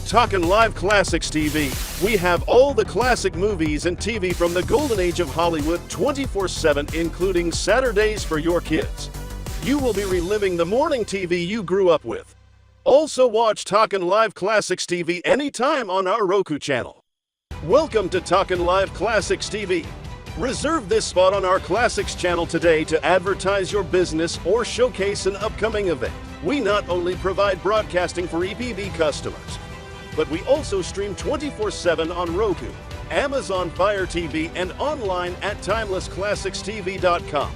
Talkin Live Classics TV. We have all the classic movies and TV from the golden age of Hollywood 24/7, including Saturdays for your kids. You will be reliving the morning TV you grew up with. Also watch Talkin Live Classics TV anytime on our Roku channel. Welcome to Talkin Live Classics TV. Reserve this spot on our Classics channel today to advertise your business or showcase an upcoming event. We not only provide broadcasting for EPB customers, but we also stream 24/7 on Roku, Amazon Fire TV, and online at timelessclassicstv.com.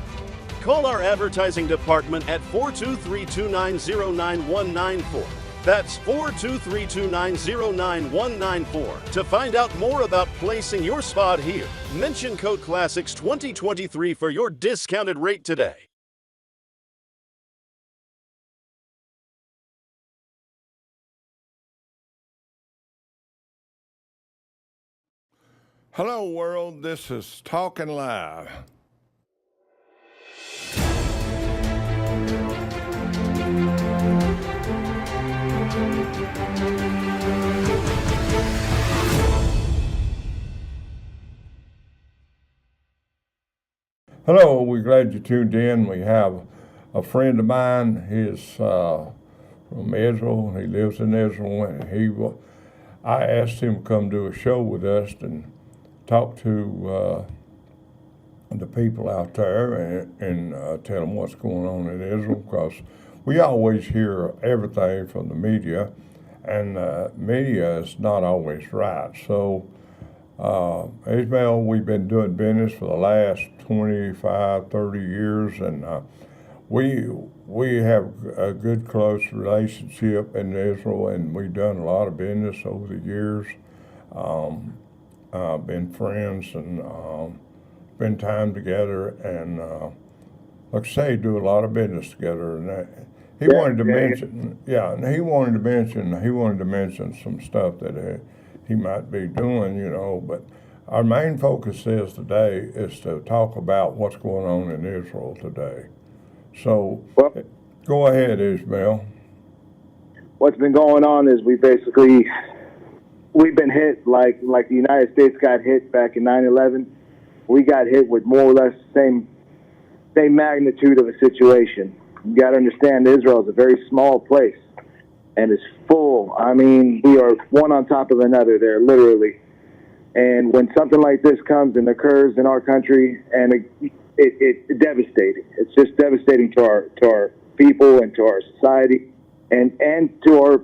Call our advertising department at 423-290-9194. That's 423-290-9194 to find out more about placing your spot here. Mention code Classics 2023 for your discounted rate today. Hello world, this is Talkin Live. Hello, we're glad you tuned in. We have a friend of mine. He's from Israel. He lives in Israel. And I asked him to come do a show with us and talk to the people out there and tell them what's going on in Israel, because we always hear everything from the media, and media is not always right. So, Ishmael, we've been doing business for the last 25, 30 years, and we have a good, close relationship in Israel, and we've done a lot of business over the years. Been friends and spend time together, and like I say, do a lot of business together. And he wanted to mention some stuff that he might be doing, you know. But our main focus today is to talk about what's going on in Israel today. So, go ahead, Ishmael. What's been going on is we've been hit like the United States got hit back in 9/11. We got hit with more or less the same magnitude of a situation. You got to understand, Israel is a very small place, and it's full. I mean, we are one on top of another there, literally. And when something like this comes and occurs in our country, and it's devastating. It's just devastating to our people and to our society, and to our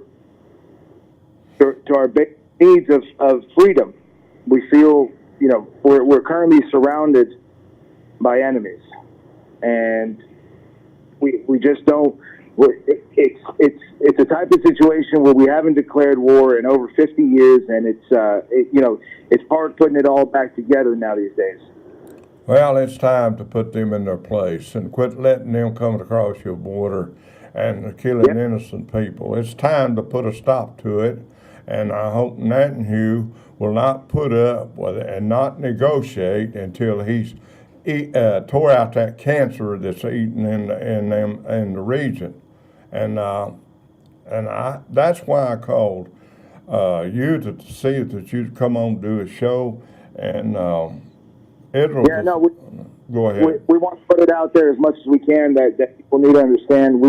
needs of freedom. We feel, you know, we're currently surrounded by enemies, and we just don't. It's a type of situation where we haven't declared war in over 50 years, and it's hard putting it all back together now these days. Well, it's time to put them in their place and quit letting them come across your border and killing innocent people. It's time to put a stop to it. And I hope Netanyahu will not put up with it and not negotiate until he's tore out that cancer that's eating in the region. And that's why I called you to see that you'd come on and do a show. And Israel. Yeah, no. Go ahead. We want to put it out there as much as we can that people need to understand.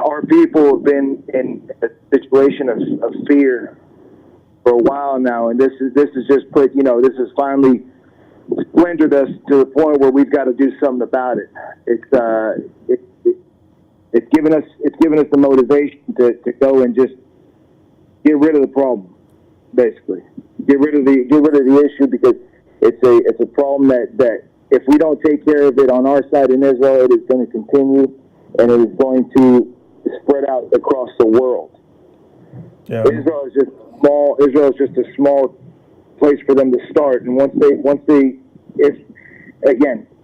Our people have been in a situation of fear for a while now, and this is just put, you know, this has finally splintered us to the point where we've got to do something about it. It's given us the motivation to go and just get rid of the problem, basically. Get rid of the issue, because it's a problem that if we don't take care of it on our side in Israel, it is going to continue, and it is going to spread out across the world. Yeah. Israel is just a small place for them to start, and if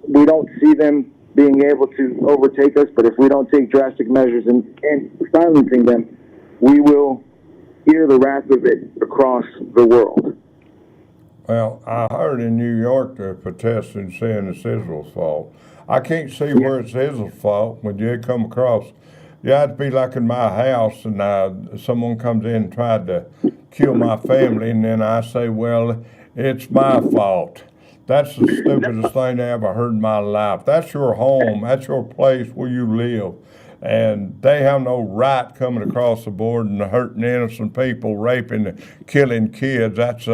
we don't see them being able to overtake us, but if we don't take drastic measures and silencing them, we will hear the wrath of it across the world. Well, I heard in New York they're protesting, saying it's Israel's fault. I can't see where it's Israel's fault when you come across Yeah, it'd be like in my house, and someone comes in and tried to kill my family, and then I say, well, it's my fault. That's the stupidest thing I ever heard in my life. That's your home. That's your place where you live. And they have no right coming across the board and hurting innocent people, raping, and killing kids. That's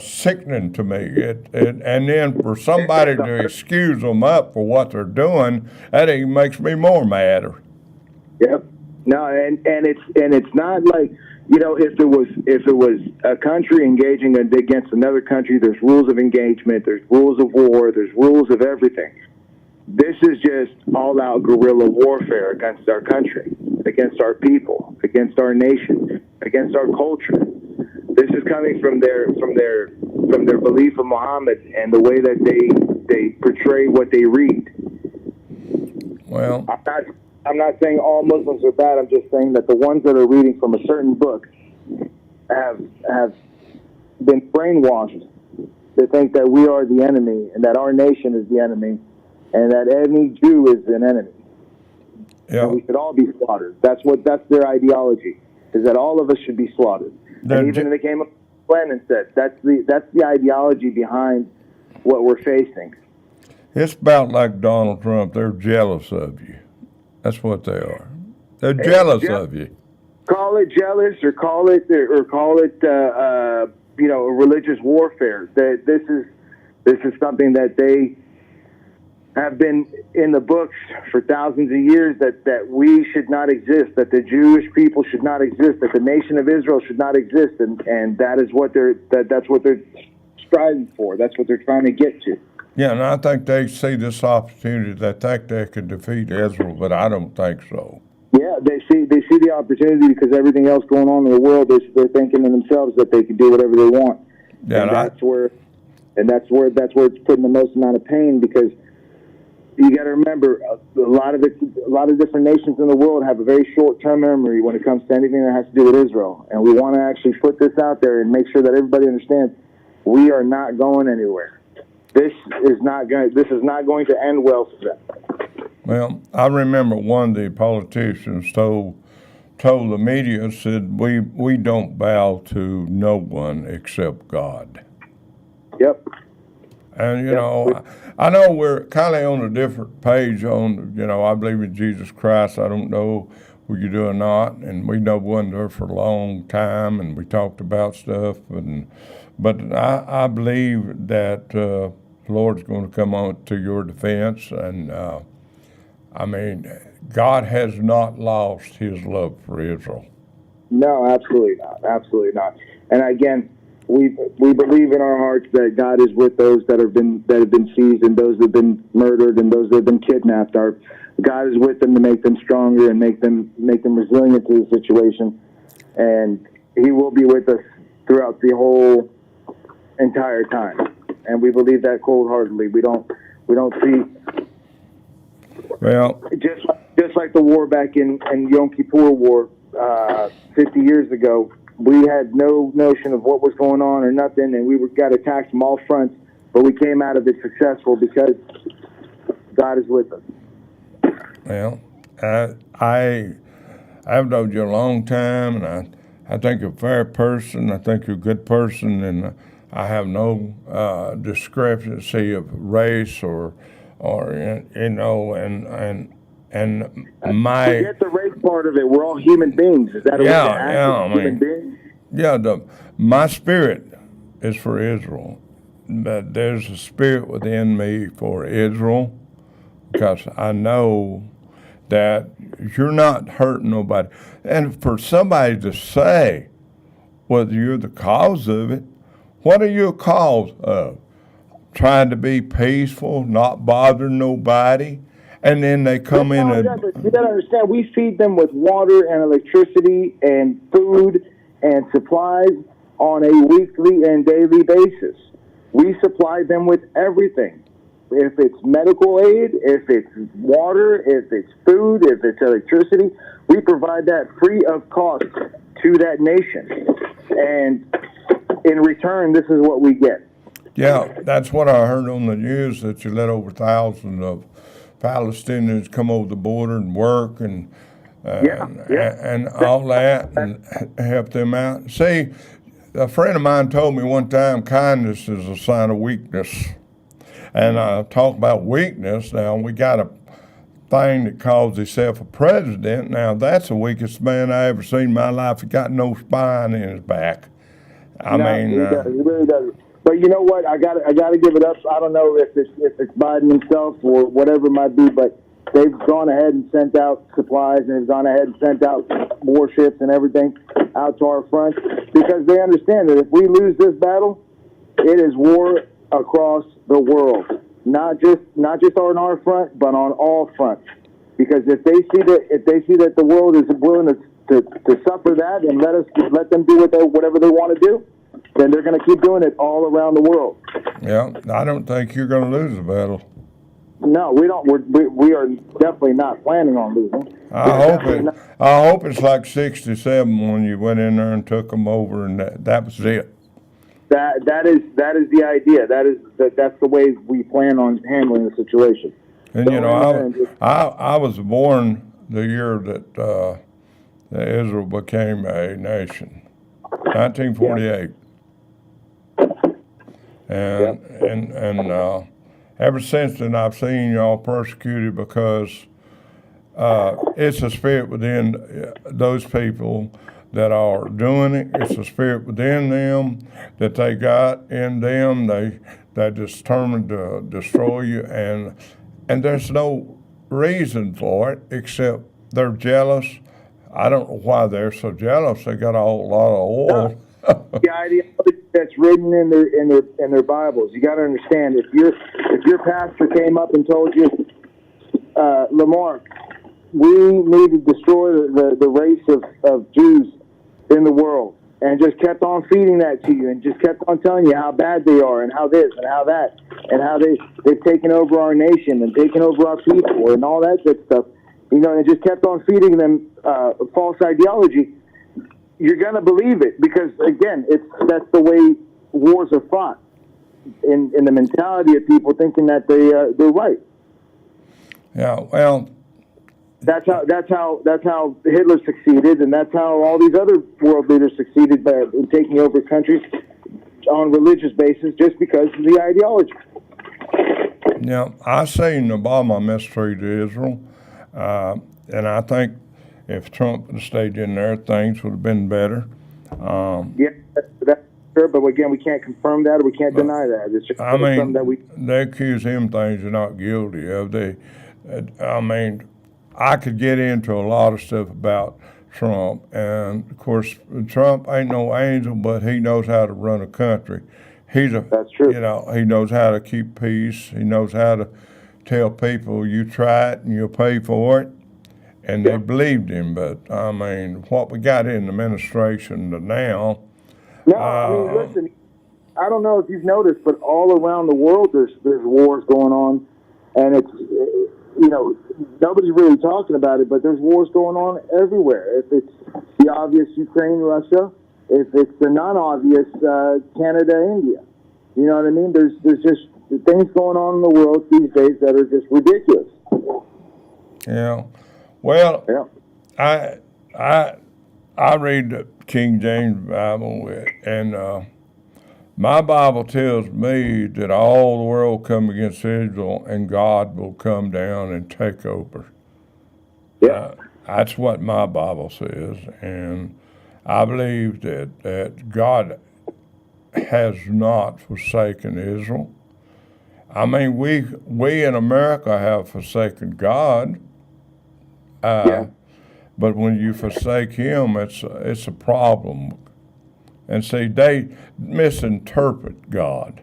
sickening to me. And then for somebody to excuse them up for what they're doing, that even makes me more madder. Yep. No, and it's not like, you know, if it was a country engaging against another country, there's rules of engagement, there's rules of war, there's rules of everything. This is just all-out guerrilla warfare against our country, against our people, against our nation, against our culture. This is coming from their belief of Muhammad and the way that they portray what they read. Well, I'm not saying all Muslims are bad. I'm just saying that the ones that are reading from a certain book have been brainwashed to think that we are the enemy and that our nation is the enemy and that any Jew is an enemy. yeah. And we should all be slaughtered. That's their ideology, is that all of us should be slaughtered. And even they came up with a plan and said that's the ideology behind what we're facing. It's about like Donald Trump. They're jealous of you. That's what they are. They're jealous of you. Call it jealous, or call it you know, a religious warfare. That this is something that they have been in the books for thousands of years, that we should not exist, that the Jewish people should not exist, that the nation of Israel should not exist, and that is what that's what they're striving for. That's what they're trying to get to. Yeah, and I think they see this opportunity. They think they could defeat Israel, but I don't think so. Yeah, they see the opportunity because everything else going on in the world, they're thinking to themselves that they can do whatever they want. Yeah, and that's where it's putting the most amount of pain, because you got to remember a lot of different nations in the world have a very short-term memory when it comes to anything that has to do with Israel, and we want to actually put this out there and make sure that everybody understands we are not going anywhere. This is not going to end well for them. Well, I remember one of the politicians told the media, said, we don't bow to no one except God. Yep. And, you know, I know we're kind of on a different page on, you know, I believe in Jesus Christ. I don't know whether you do or not. And we know one there for a long time, and we talked about stuff. But I believe that the Lord's going to come on to your defense. And, I mean, God has not lost his love for Israel. No, absolutely not. Absolutely not. And again, we believe in our hearts that God is with those that have been seized, and those that have been murdered, and those that have been kidnapped. God is with them to make them stronger and make them resilient to the situation. And he will be with us throughout the whole entire time. And we believe that cold-heartedly. We don't see. Well, just like the war back in Yom Kippur War 50 years ago, we had no notion of what was going on or nothing, and we got attacked from all fronts, but we came out of it successful because God is with us. Well, I've known you a long time, and I think you're a fair person. I think you're a good person, and I have no discrepancy of race or you know, and my forget the race part of it. We're all human beings. Is that a way to act as human beings? Yeah, my spirit is for Israel, but there's a spirit within me for Israel, because I know that you're not hurting nobody. And for somebody to say whether you're the cause of it, what are you a cause of? Trying to be peaceful, not bothering nobody, and then they come in and... But you got to understand, we feed them with water and electricity and food and supplies on a weekly and daily basis. We supply them with everything. If it's medical aid, if it's water, if it's food, if it's electricity, we provide that free of cost to that nation. And in return, this is what we get. Yeah, that's what I heard on the news, that you let over thousands Palestinians come over the border and work and all that and help them out. See, a friend of mine told me one time kindness is a sign of weakness. And I talk about weakness. Now, we got a thing that calls himself a president. Now, that's the weakest man I ever seen in my life. He got no spine in his back. I mean, he really does. But you know what? I got to give it up. I don't know if it's Biden himself or whatever it might be, but they've gone ahead and sent out supplies and have gone ahead and sent out warships and everything out to our front because they understand that if we lose this battle, it is war across the world, not just on our front, but on all fronts. Because if they see that the world is willing to suffer that and let them do whatever they want to do, then they're going to keep doing it all around the world. Yeah, I don't think you're going to lose the battle. No, we don't. We are definitely not planning on losing. I hope it's like '67 when you went in there and took them over, and that was it. That is the idea. That's the way we plan on handling the situation. And so, you know, I was born the year that Israel became a nation, 1948, and ever since then I've seen y'all persecuted because it's a spirit within those people that are doing it. It's a spirit within them that they got in them. They're determined to destroy you, and there's no reason for it except they're jealous. I don't know why they're so jealous. They got a whole lot of oil. The ideology that's written in their Bibles. You got to understand if your pastor came up and told you, Lamar, we need to destroy the race of Jews in the world, and just kept on feeding that to you and just kept on telling you how bad they are and how this and how that and how they've taken over our nation and taken over our people and all that good stuff, you know, and just kept on feeding them false ideology, you're going to believe it because, again, that's the way wars are fought in the mentality of people thinking that they're right. Yeah, well, That's how Hitler succeeded, and that's how all these other world leaders succeeded in taking over countries on religious basis, just because of the ideology. Yeah, I seen Obama mistreat Israel, and I think if Trump had stayed in there, things would have been better. Yeah, that's sure, but again, we can't confirm that or we can't deny that. It's just something that they accuse him things he's not guilty of. I could get into a lot of stuff about Trump, and of course, Trump ain't no angel, but he knows how to run a country. That's true. You know, he knows how to keep peace. He knows how to tell people you try it and you'll pay for it, and they believed him. But I mean, what we got in the administration to now. No, I mean, listen. I don't know if you've noticed, but all around the world, there's wars going on, and it's. You know, nobody's really talking about it, but there's wars going on everywhere. If it's the obvious Ukraine, Russia, if it's the non-obvious Canada, India. You know what I mean? There's just things going on in the world these days that are just ridiculous. Yeah. Well, yeah. I read the King James Bible, and my Bible tells me that all the world come against Israel and God will come down and take over. Yeah. That's what my Bible says. And I believe that God has not forsaken Israel. I mean, we in America have forsaken God. But when you forsake him, it's a problem. And see, they misinterpret God.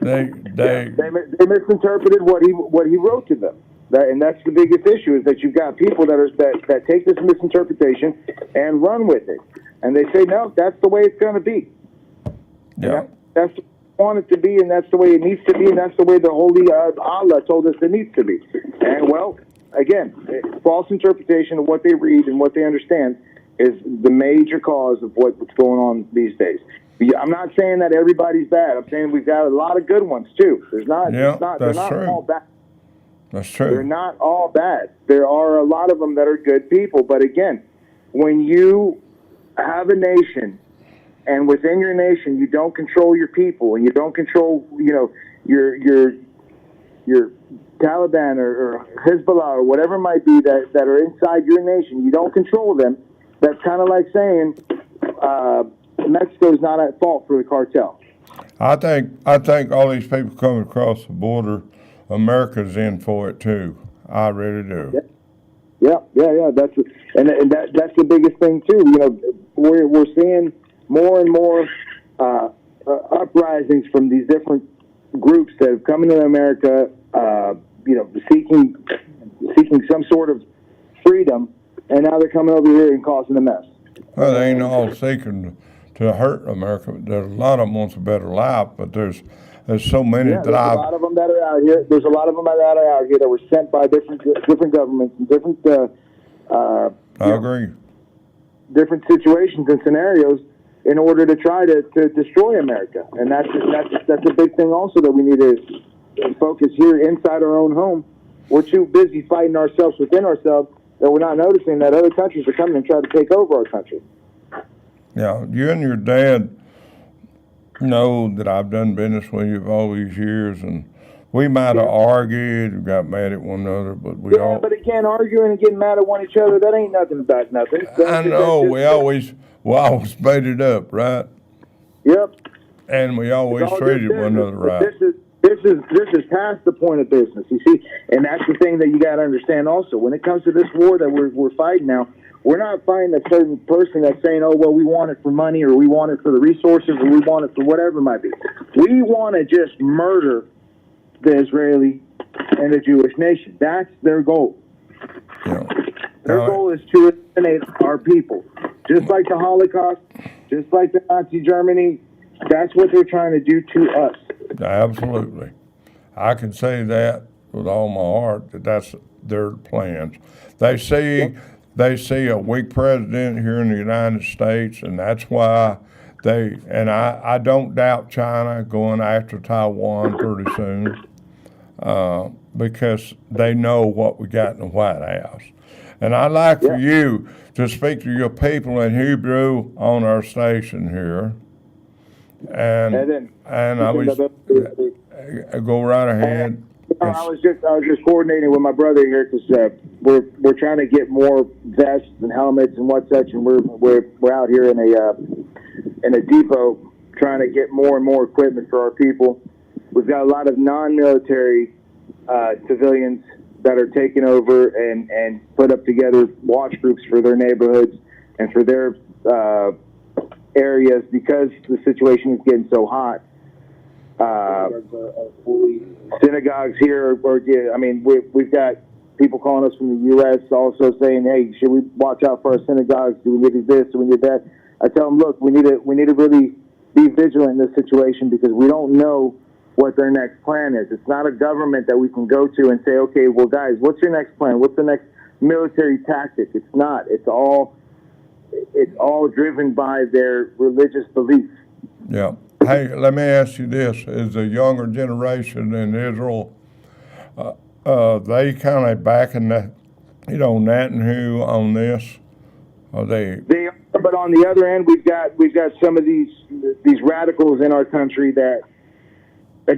They misinterpreted what he wrote to them, and that's the biggest issue. Is that you've got people that take this misinterpretation and run with it, and they say no, that's the way it's going to be. Yeah, that's the way we want it to be, and that's the way it needs to be, and that's the way the Holy Allah told us it needs to be. And well, again, false interpretation of what they read and what they understand is the major cause of what's going on these days. I'm not saying that everybody's bad. I'm saying we've got a lot of good ones too. They're not true. all bad. That's true. They're not all bad. There are a lot of them that are good people. But again, when you have a nation, and within your nation you don't control your people, and you don't control, your Taliban or Hezbollah or whatever it might be that are inside your nation, you don't control them. That's kind of like saying Mexico's not at fault for the cartel. I think all these people coming across the border, America's in for it too. I really do. Yeah. That's the biggest thing too. We're seeing more and more uprisings from these different groups that have come into America, seeking some sort of freedom, and now they're coming over here and causing a mess. Well, they ain't all seeking to hurt America. There's a lot of them wants a better life, but there's so many that there's a lot of them that are out here. There's a lot of them that are out here that were sent by different governments and different. I agree. Different situations and scenarios in order to try to destroy America, and that's a big thing also that we need to focus here inside our own home. We're too busy fighting ourselves within ourselves that we're not noticing that other countries are coming and trying to take over our country. Yeah, you and your dad know that I've done business with you for all these years, and we might have argued and got mad at one another, but but again, arguing and getting mad at one each other, that ain't nothing about nothing. I know, we always made it up, right? Yep. And we always treated one another right. This is past the point of business, you see, and that's the thing that you got to understand also. When it comes to this war that we're fighting now, we're not fighting a certain person that's saying, oh, well, we want it for money, or we want it for the resources, or we want it for whatever it might be. We want to just murder the Israeli and the Jewish nation. That's their goal. Yeah. Their goal is to eliminate our people. Just like the Holocaust, just like the Nazi Germany, that's what they're trying to do to us. Absolutely. I can say that with all my heart, that's their plans. They see a weak president here in the United States, and that's why I don't doubt China going after Taiwan pretty soon, because they know what we got in the White House. And I'd like for you to speak to your people in Hebrew on our station here. And I was go right ahead. I was just coordinating with my brother here because we're trying to get more vests and helmets and what such, and we're out here in a depot trying to get more and more equipment for our people. We've got a lot of non-military civilians that are taking over and put up together watch groups for their neighborhoods and for their areas because the situation is getting so hot. Synagogues here, we've got people calling us from the U.S. also saying, hey, should we watch out for our synagogues? Do we need this? Do we need that? I tell them, look, we need to really be vigilant in this situation because we don't know what their next plan is. It's not a government that we can go to and say, okay, well, guys, what's your next plan? What's the next military tactic? It's not. It's all driven by their religious beliefs. Yeah. Hey, let me ask you this: is the younger generation in Israel, they kind of backing that, Netanyahu on this? Are they? They are, but on the other end, we've got some of these radicals in our country that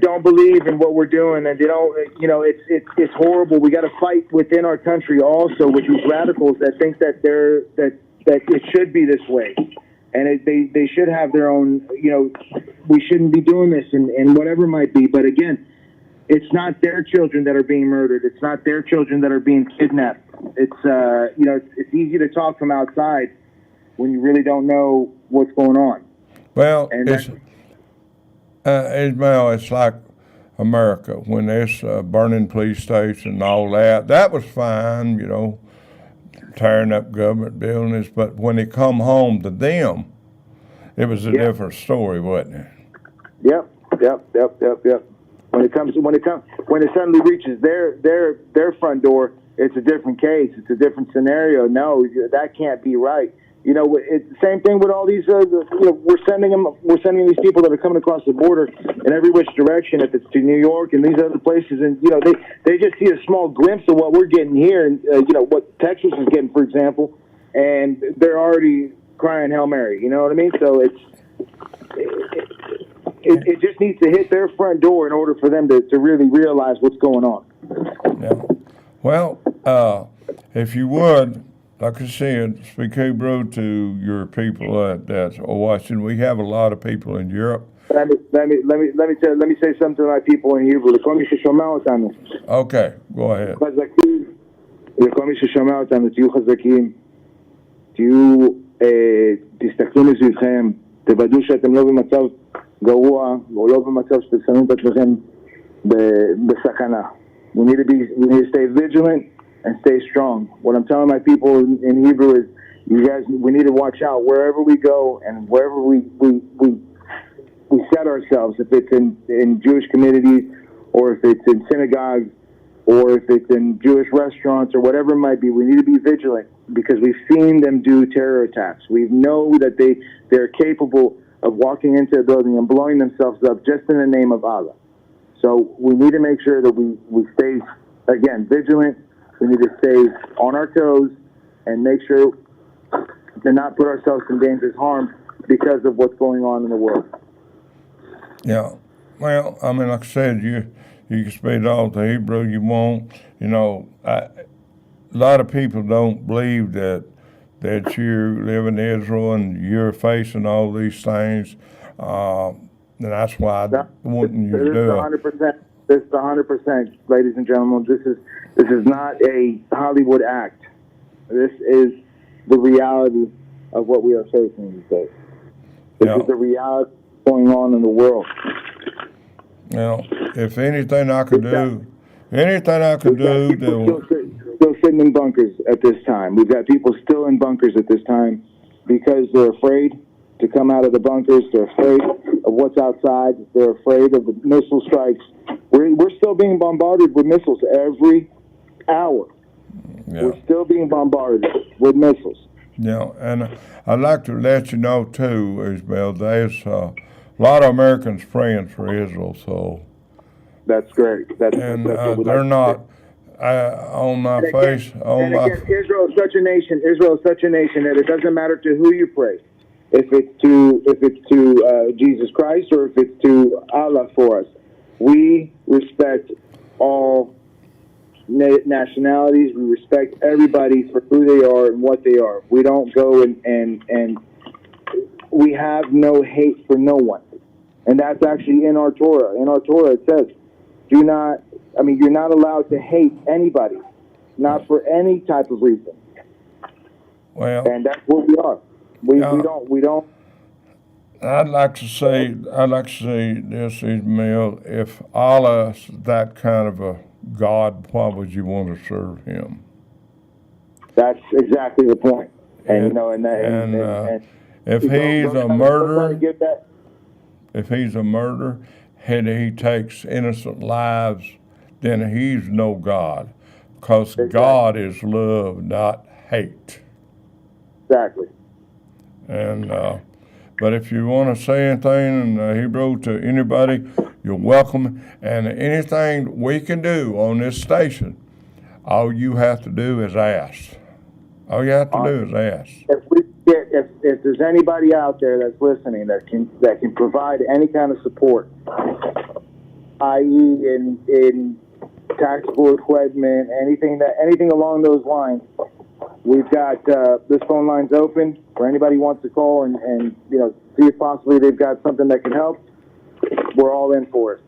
don't believe in what we're doing, and they don't. It's horrible. We got to fight within our country also with these radicals that think that it should be this way. And they should have their own, we shouldn't be doing this and whatever it might be. But again, it's not their children that are being murdered. It's not their children that are being kidnapped. It's, it's easy to talk from outside when you really don't know what's going on. Well, Ishmael, it's like America. When there's burning police station and all that, that was fine, tearing up government buildings, but when it come home to them, it was a different story, wasn't it? Yep. When it suddenly reaches their front door, it's a different case. It's a different scenario. No, that can't be right. You know, it's the same thing with all these. We're sending these people that are coming across the border in every which direction. If it's to New York and these other places, and they just see a small glimpse of what we're getting here, and what Texas is getting, for example, and they're already crying Hail Mary. You know what I mean? So it just needs to hit their front door in order for them to really realize what's going on. Yeah. Well, if you would. Like I said, speak Hebrew to your people that's watching. We have a lot of people in Europe. Let me say something to my people in Hebrew. Okay, go ahead. לכל מי ששומע אותנו, תהיו חזקים, תסתכלו מסביבכם, תוודאו שאתם לא במצב גרוע, או לא במצב שאתם שמים את עצמכם בסכנה. We need to stay vigilant and stay strong. What I'm telling my people in Hebrew is, you guys, we need to watch out wherever we go and wherever we set ourselves. If it's in Jewish communities, or if it's in synagogues, or if it's in Jewish restaurants, or whatever it might be, we need to be vigilant, because we've seen them do terror attacks. We know that they're capable of walking into a building and blowing themselves up just in the name of Allah. So we need to make sure that we stay, again, vigilant. We need to stay on our toes and make sure to not put ourselves in dangerous harm because of what's going on in the world. Yeah. Well, I mean, like I said, you can speak all the Hebrew you want. A lot of people don't believe that you live in Israel and you're facing all these things. And that's why I want you to do it. This is 100%, ladies and gentlemen. This is not a Hollywood act. This is the reality of what we are facing these days. This is the reality going on in the world. Now, if anything I could do, still sitting in bunkers at this time. We've got people still in bunkers at this time because they're afraid to come out of the bunkers. They're afraid of what's outside. They're afraid of the missile strikes. We're still being bombarded with missiles every hour. Yeah. We're still being bombarded with missiles. Yeah, and I'd like to let you know too, Ishmael, there's a lot of Americans praying for Israel. So that's great. That's they're not on my face. Israel is such a nation. Israel is such a nation that it doesn't matter to who you pray. If it's to Jesus Christ or if it's to Allah for us. We respect all nationalities. We respect everybody for who they are and what they are. We don't go and we have no hate for no one. And that's actually in our Torah. In our Torah it says, you're not allowed to hate anybody, not for any type of reason. Well, and that's what we are. We don't. I'd like to say this, Ishmael. If Allah's that kind of a God, why would you want to serve Him? That's exactly the point. And if he's a murderer, and he takes innocent lives, then he's no God, because exactly. God is love, not hate. Exactly. And but if you want to say anything in Hebrew to anybody, you're welcome. And anything we can do on this station, all you have to do is ask. All you have to do is ask. If there's anybody out there that's listening that can provide any kind of support, i.e. in tactical equipment, anything along those lines, we've got this phone line's open for anybody who wants to call and see if possibly they've got something that can help. We're all in for it.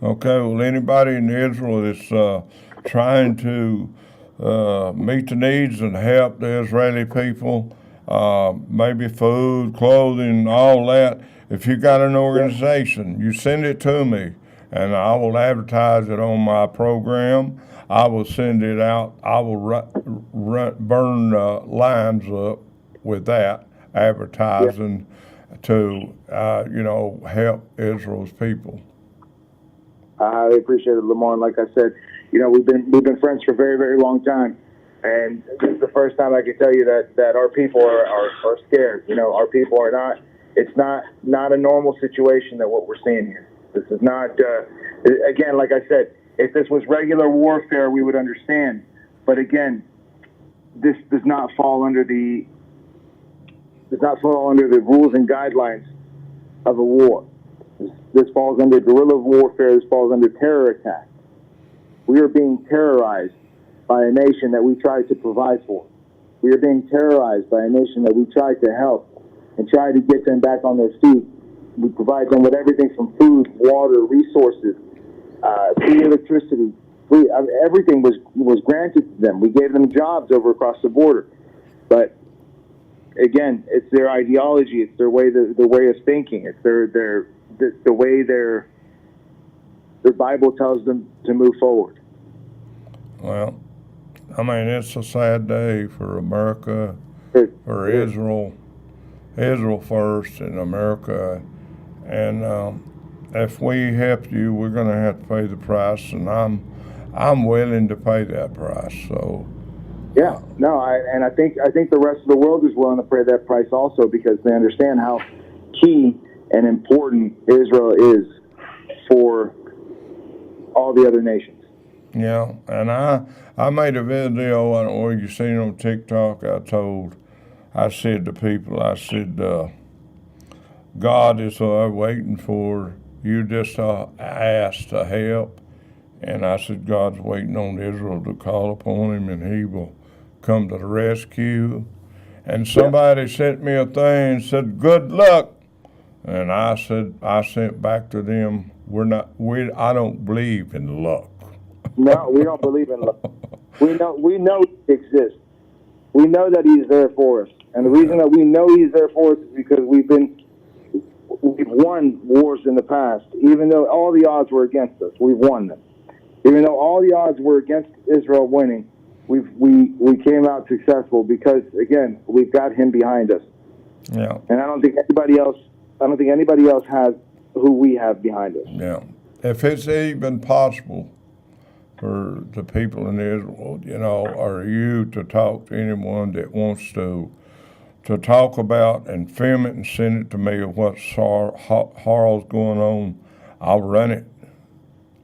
Okay. Well, anybody in Israel that's trying to meet the needs and help the Israeli people, maybe food, clothing, all that. If you got an organization, you send it to me, and I will advertise it on my program. I will send it out. I will burn lines up with that advertising to help Israel's people. I appreciate it, Lamar. And like I said, we've been friends for a very, very long time. And this is the first time I can tell you that our people are scared. You know, our people are not. It's not a normal situation that what we're seeing here. This is not. Again, like I said, if this was regular warfare, we would understand. But again, this does not fall under the rules and guidelines of a war. This falls under guerrilla warfare. This falls under terror attack. We are being terrorized by a nation that we tried to provide for. We are being terrorized by a nation that we tried to help and try to get them back on their feet. We provide them with everything from food, water, resources, free electricity. Everything was granted to them. We gave them jobs over across the border. But again, it's their ideology. It's their way of thinking. It's the way their Bible tells them to move forward. Well, I mean, it's a sad day for America, for Israel first, and America. And if we help you, we're going to have to pay the price, and I'm willing to pay that price. So. Yeah, no, I think the rest of the world is willing to pay that price also, because they understand how key and important Israel is for all the other nations. Yeah, and I made a video, I don't know if you've seen it on TikTok. I said to people, I said, God is waiting for you just to ask to help. And I said, God's waiting on Israel to call upon him, and he will come to the rescue. And somebody sent me a thing and said, good luck. And I sent back to them, I don't believe in luck. No, we don't believe in luck. We know he exists. We know that he's there for us. And the reason that we know he's there for us is because we've won wars in the past. Even though all the odds were against us, we've won them. Even though all the odds were against Israel winning, we came out successful because, again, we've got him behind us. Yeah. And I don't think anybody else has who we have behind us. Yeah. If it's even possible for the people in Israel, or you to talk to anyone that wants to talk about and film it and send it to me of what's horror's going on, I'll run it.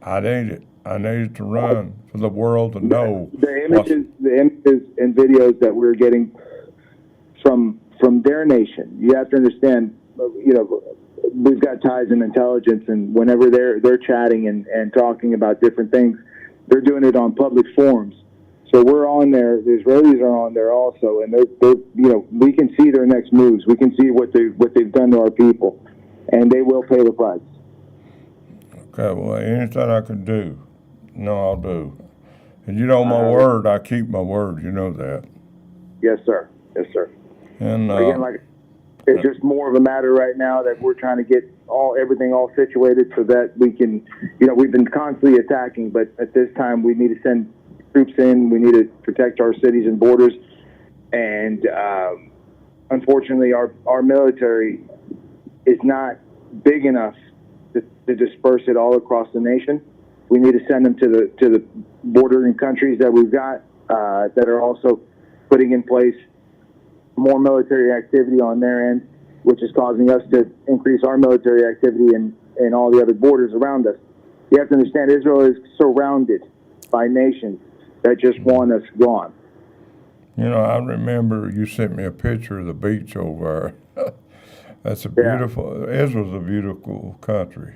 I need it. I need it to run for the world to know. The images and videos that we're getting from their nation, you have to understand, we've got ties in intelligence, and whenever they're chatting and talking about different things, they're doing it on public forums. So we're on there. The Israelis are on there also, and they're we can see their next moves. We can see what they've done to our people, and they will pay the price. Okay, well, anything I can do, I'll do. And my word, I keep my word. You know that. Yes, sir. Yes, sir. And again, it's just more of a matter right now that we're trying to get everything all situated so that we can, we've been constantly attacking, but at this time we need to send troops in. We need to protect our cities and borders. And unfortunately, our military is not big enough to disperse it all across the nation. We need to send them to the bordering countries that we've got that are also putting in place more military activity on their end, which is causing us to increase our military activity in all the other borders around us. You have to understand, Israel is surrounded by nations that just want us gone. I remember you sent me a picture of the beach over there. That's a beautiful, Israel's a beautiful country.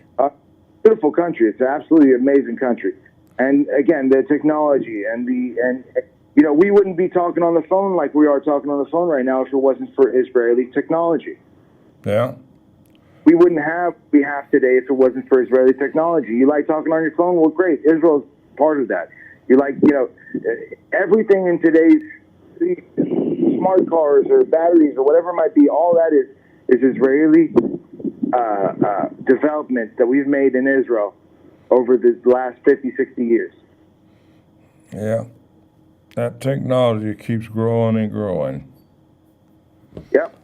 Beautiful country. It's an absolutely amazing country. And again, the technology and we wouldn't be talking on the phone like we are talking on the phone right now if it wasn't for Israeli technology. Yeah. We wouldn't have what we have today if it wasn't for Israeli technology. You like talking on your phone? Well, great. Israel's part of that. You like, everything in today's smart cars or batteries or whatever it might be, all that is Israeli development that we've made in Israel over the last 50, 60 years. Yeah. That technology keeps growing and growing. Yep.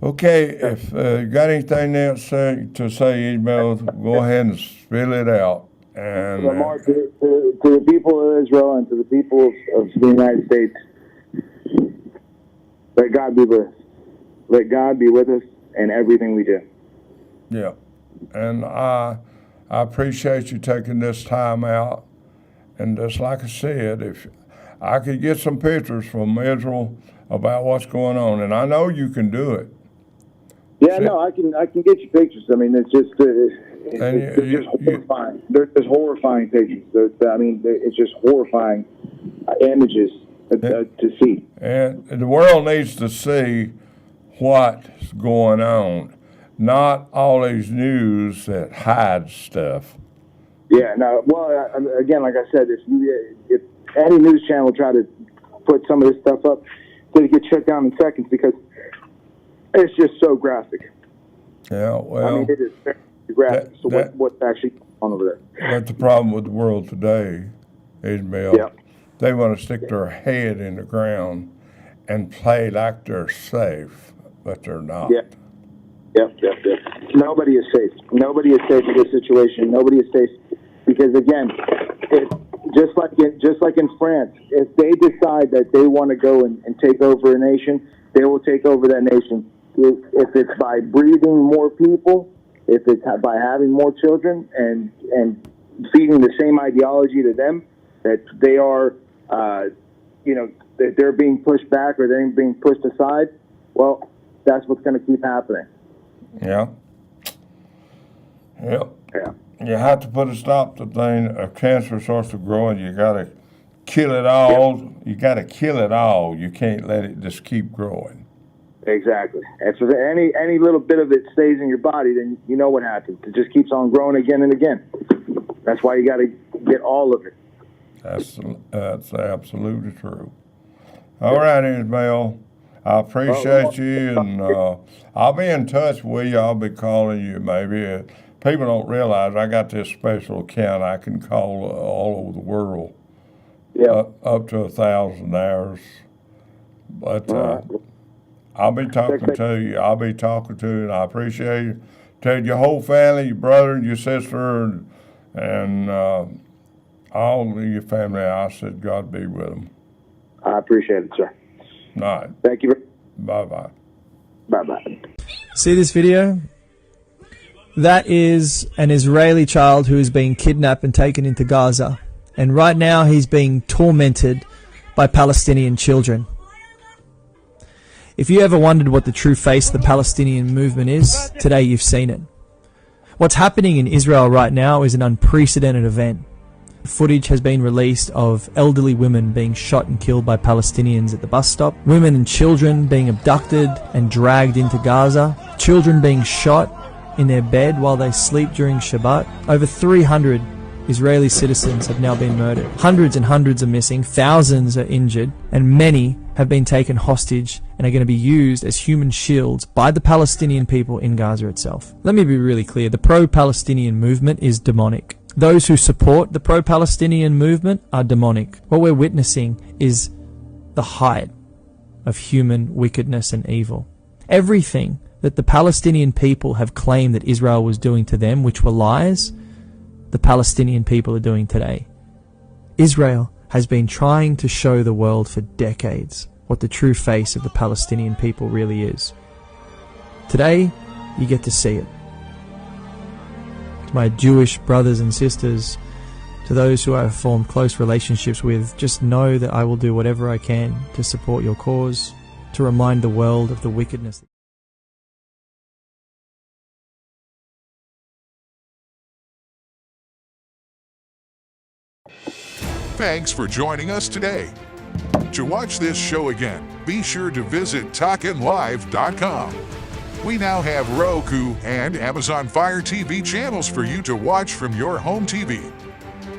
Okay, if you got anything else to say, Ishmael, go ahead and spill it out. And Lamar, to the people of Israel and to the people of the United States, let God be with us. Let God be with us in everything we do. yeah, and I appreciate you taking this time out. And just like I said, if I could get some pictures from Israel about what's going on, and I know you can do it. Yeah, no, I can get you pictures. I mean, it's just they're just horrifying. They're just horrifying pictures. It's just horrifying images to see. And the world needs to see what's going on, not all these news that hides stuff. Yeah, no. Well, again, like I said, if any news channel try to put some of this stuff up, they get shut down in seconds because it's just so graphic. Yeah, well, I mean, it is very graphic. What's actually going on over there? That's the problem with the world today, Ishmael. Yeah. They want to stick their head in the ground and play like they're safe, but they're not. Yeah. Yep. Nobody is safe. Nobody is safe in this situation. Nobody is safe because, again, just like in France, if they decide that they want to go and take over a nation, they will take over that nation. If it's by breeding more people, if it's by having more children and feeding the same ideology to them, that they are, that they're being pushed back or they're being pushed aside, well, that's what's going to keep happening. Yeah. Yep. Yeah. You have to put a stop to thing. If cancer starts to grow, and you got to kill it all. Yep. You got to kill it all. You can't let it just keep growing. Exactly. And so any little bit of it stays in your body, then you know what happens. It just keeps on growing again and again. That's why you got to get all of it. That's absolutely true. All right, Ishmael. I appreciate you, and I'll be in touch with you. I'll be calling you maybe. People don't realize I got this special account I can call all over the world. Yeah. Up to 1,000 hours. But I'll be talking to you. I'll be talking to you, and I appreciate you. Tell your whole family, your brother, your sister, and all of your family, I said God be with them. I appreciate it, sir. All right. Thank you. Bye-bye. Bye-bye. See this video? That is an Israeli child who is being kidnapped and taken into Gaza. And right now he's being tormented by Palestinian children. If you ever wondered what the true face of the Palestinian movement is, today you've seen it. What's happening in Israel right now is an unprecedented event. Footage has been released of elderly women being shot and killed by Palestinians at the bus stop, women and children being abducted and dragged into Gaza, children being shot in their bed while they sleep during Shabbat. Over 300 Israeli citizens have now been murdered. Hundreds and hundreds are missing, thousands are injured, and many have been taken hostage and are going to be used as human shields by the Palestinian people in Gaza itself. Let me be really clear, the pro-Palestinian movement is demonic. Those who support the pro-Palestinian movement are demonic. What we're witnessing is the height of human wickedness and evil. Everything that the Palestinian people have claimed that Israel was doing to them, which were lies, the Palestinian people are doing today. Israel has been trying to show the world for decades what the true face of the Palestinian people really is. Today, you get to see it. To my Jewish brothers and sisters, to those who I have formed close relationships with, just know that I will do whatever I can to support your cause, to remind the world of the wickedness. Thanks for joining us today. To watch this show again, be sure to visit TalkinLive.com. We now have Roku and Amazon Fire TV channels for you to watch from your home TV.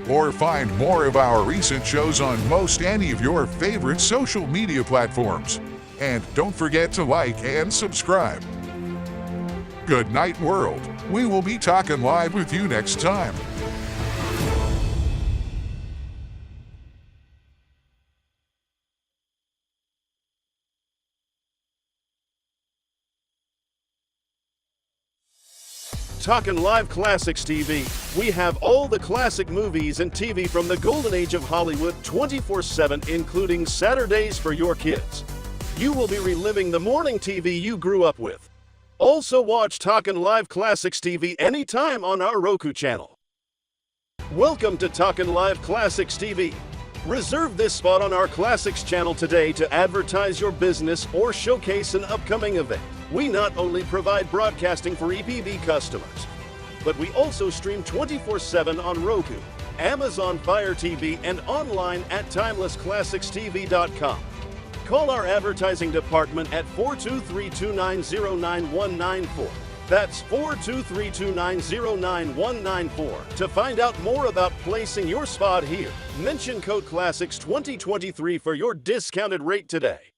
Or find more of our recent shows on most any of your favorite social media platforms. And don't forget to like and subscribe. Good night, world. We will be talking live with you next time. Talkin Live Classics TV. We have all the classic movies and TV from the golden age of Hollywood 24/7, including Saturdays for your kids. You will be reliving the morning TV you grew up with. Also watch Talkin Live Classics TV anytime on our Roku channel. Welcome to Talkin Live Classics TV. Reserve this spot on our Classics channel today to advertise your business or showcase an upcoming event. We not only provide broadcasting for EPB customers, but we also stream 24/7 on Roku, Amazon Fire TV, and online at timelessclassicstv.com. Call our advertising department at 423-290-9194. That's 423-290-9194 to find out more about placing your spot here. Mention code CLASSICS 2023 for your discounted rate today.